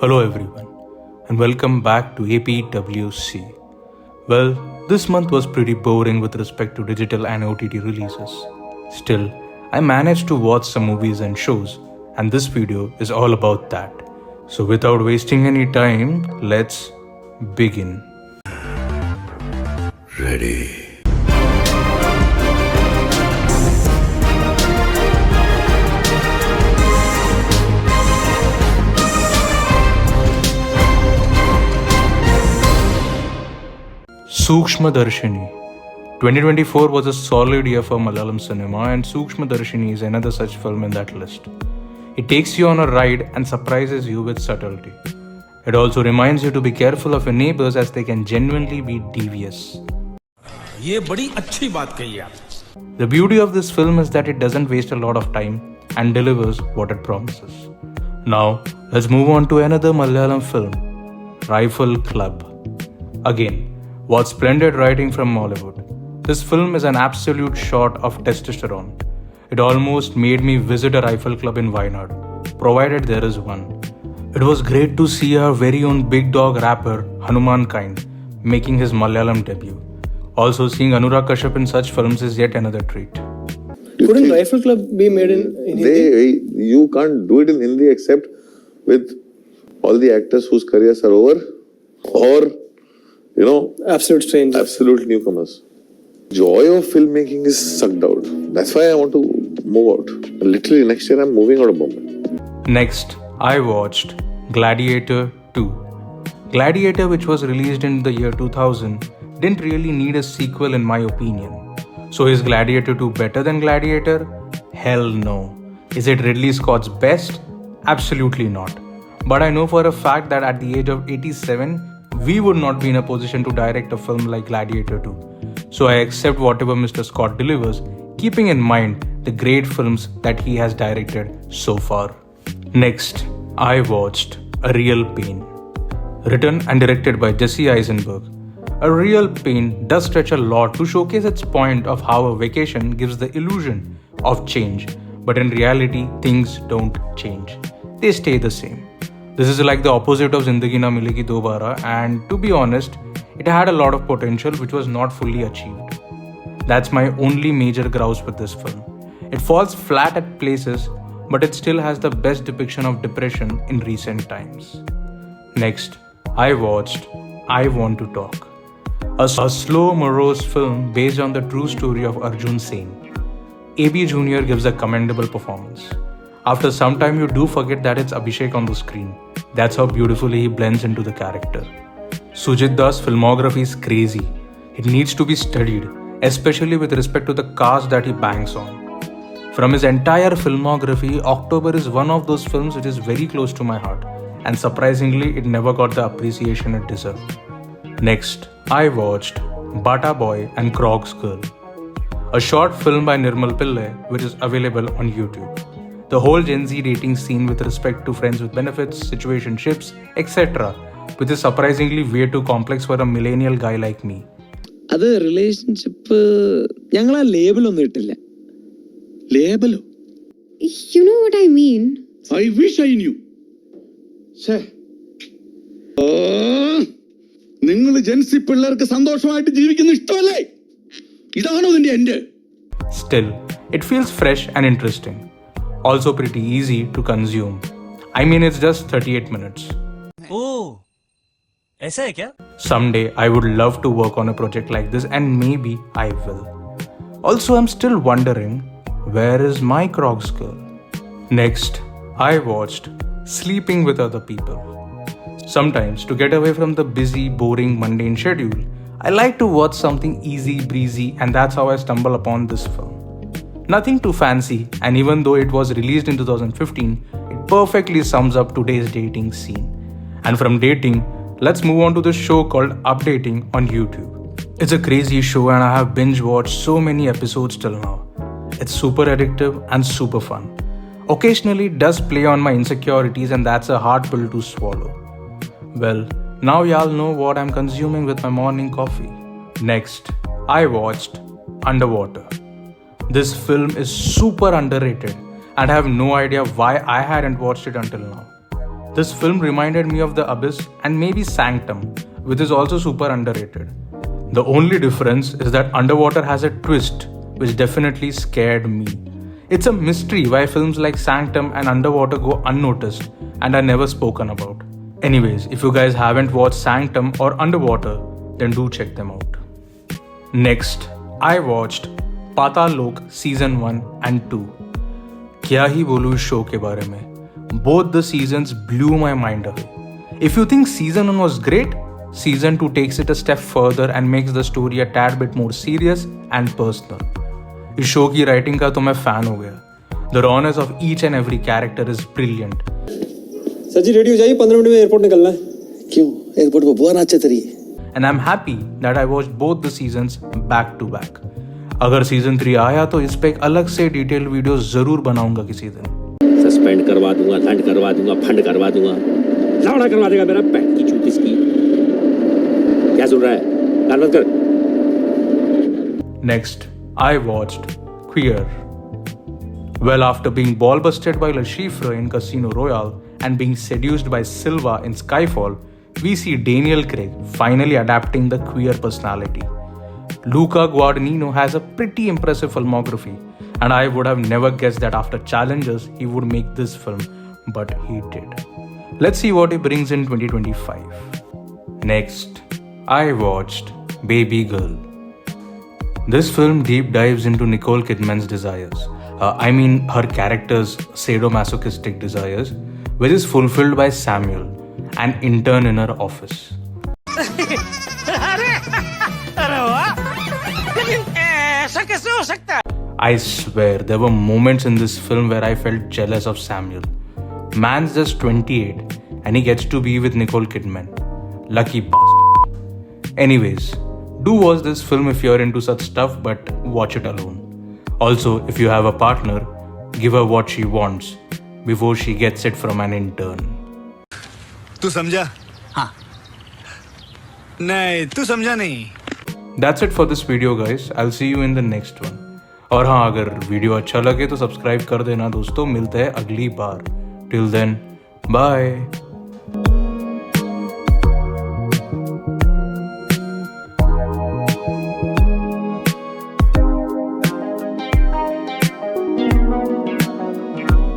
Hello everyone, and welcome back to APWC. Well, this month was pretty boring with respect to digital and OTT releases. Still, I managed to watch some movies and shows, and this video is all about that. So without wasting any time, let's begin. Ready. Sookshmadarshini. 2024 was a solid year for Malayalam cinema, and Sookshmadarshini is another such film in that list. It takes you on a ride and surprises you with subtlety. It also reminds you to be careful of your neighbors as they can genuinely be devious. ये बड़ी अच्छी बात कही आप. The beauty of this film is that it doesn't waste a lot of time and delivers what it promises. Now, let's move on to another Malayalam film, Rifle Club. Again, what splendid writing from Mollywood. This film is an absolute shot of testosterone. It almost made me visit a rifle club in Wayanad, provided there is one. It was great to see our very own big dog rapper Hanuman Kind making his Malayalam debut. Also, seeing Anurag Kashyap in such films is yet another treat. Couldn't Rifle Club be made in Hindi? You can't do it in Hindi except with all the actors whose careers are over or, Absolute strangers. absolute newcomers. Joy of filmmaking is sucked out. That's why I want to move out. Literally next year I'm moving out of Bombay. Next, I watched Gladiator 2. Gladiator, which was released in the year 2000, didn't really need a sequel in my opinion. So is Gladiator 2 better than Gladiator? Hell no. Is it Ridley Scott's best? Absolutely not. But I know for a fact that at the age of 87, we would not be in a position to direct a film like Gladiator 2. So I accept whatever Mr. Scott delivers, keeping in mind the great films that he has directed so far. Next, I watched A Real Pain. Written and directed by Jesse Eisenberg. A Real Pain does stretch a lot to showcase its point of how a vacation gives the illusion of change, but in reality, things don't change. They stay the same. This is like the opposite of Zindagi Na Milegi Dobara, and to be honest, it had a lot of potential which was not fully achieved. That's my only major grouse with this film. It falls flat at places, but it still has the best depiction of depression in recent times. Next, I watched I Want to Talk, a slow, morose film based on the true story of Arjun Sen. AB Jr. gives a commendable performance. After some time, you do forget that it's Abhishek on the screen. That's how beautifully he blends into the character. Sujit Das' filmography is crazy. It needs to be studied, especially with respect to the cast that he bangs on. From his entire filmography, October is one of those films which is very close to my heart, and surprisingly, it never got the appreciation it deserved. Next, I watched Bata Boy and Crocs Girl, a short film by Nirmal Pillai which is available on YouTube. The whole Gen Z dating scene with respect to friends with benefits, situationships, etc., which is surprisingly way too complex for a millennial guy like me. അത് relationship ഞങ്ങൾ ആ label ഒന്നും ഇട്ടില്ല. ലേബലോ? You know what I mean? I wish I knew. നിങ്ങൾ ജെൻസി പിള്ളേർക്ക് സന്തോഷമായിട്ട് ജീവിക്കുന്ന ഇഷ്ടമല്ലേ? ഇതാണോ നിന്റെ end? Still, it feels fresh and interesting. Also pretty easy to consume. I mean, it's just 38 minutes. ओह, ऐसा है क्या? Someday, I would love to work on a project like this, and maybe I will. Also, I'm still wondering, where is my Crocs girl? Next, I watched Sleeping with Other People. Sometimes, to get away from the busy, boring, mundane schedule, I like to watch something easy breezy, and that's how I stumble upon this film. Nothing too fancy, and even though it was released in 2015, it perfectly sums up today's dating scene. And from dating, let's move on to the show called Updating on YouTube. It's a crazy show, and I have binge watched so many episodes till now. It's super addictive and super fun. Occasionally it does play on my insecurities, and that's a hard pill to swallow. Well, now y'all know what I'm consuming with my morning coffee. Next, I watched Underwater. This film is super underrated, and I have no idea why I hadn't watched it until now. This film reminded me of The Abyss and maybe Sanctum, which is also super underrated. The only difference is that Underwater has a twist which definitely scared me. It's a mystery why films like Sanctum and Underwater go unnoticed and are never spoken about. Anyways, if you guys haven't watched Sanctum or Underwater, then do check them out. Next, I watched Paatal Lok Season 1 and 2. क्या ही बोलूं इस show के बारे में. Both the seasons blew my mind away. If you think Season 1 was great, Season 2 takes it a step further and makes the story a tad bit more serious and personal. इस show की writing का तो मैं fan हो गया. The rawness of each and every character is brilliant. Sir ji ready हो जाइए, 15 minute में एयरपोर्ट निकलना है. क्यों? एयरपोर्ट पर बुआ नाच रही है. And I'm happy that I watched both the seasons back to back. अगर सीजन 3 आया तो इस पे एक अलग से डिटेल वीडियो जरूर बनाऊंगा किसी दिन. सस्पेंड करवा दूंगा, दंड करवा दूंगा, फंड करवा दूंगा, लौड़ा करवा देगा मेरा पैंट की चूत इसकी. क्या सुन रहा है? कान बंद कर. Next, I watched Queer. Well, after being ball busted by Le Chiffre in Casino Royale and being seduced by Silva in Skyfall, we see Daniel Craig finally adapting the queer personality. Luca Guadagnino has a pretty impressive filmography, and I would have never guessed that after Challengers he would make this film, but he did. Let's see what he brings in 2025. Next, I watched Babygirl. This film deep dives into Nicole Kidman's desires. Her character's sadomasochistic desires, which is fulfilled by Samuel, an intern in her office. I swear there were moments in this film where I felt jealous of Samuel. Man's just 28 and he gets to be with Nicole Kidman. Lucky bastard. Anyways, do watch this film if you're into such stuff, but watch it alone. Also, if you have a partner, give her what she wants before she gets it from an intern. तू समझा? हाँ. नहीं, तू समझा नहीं. That's it for this video, guys. I'll see you in the next one. और हाँ, अगर वीडियो अच्छा लगे तो सब्सक्राइब कर देना दोस्तों. मिलते हैं अगली बार. Till then, bye.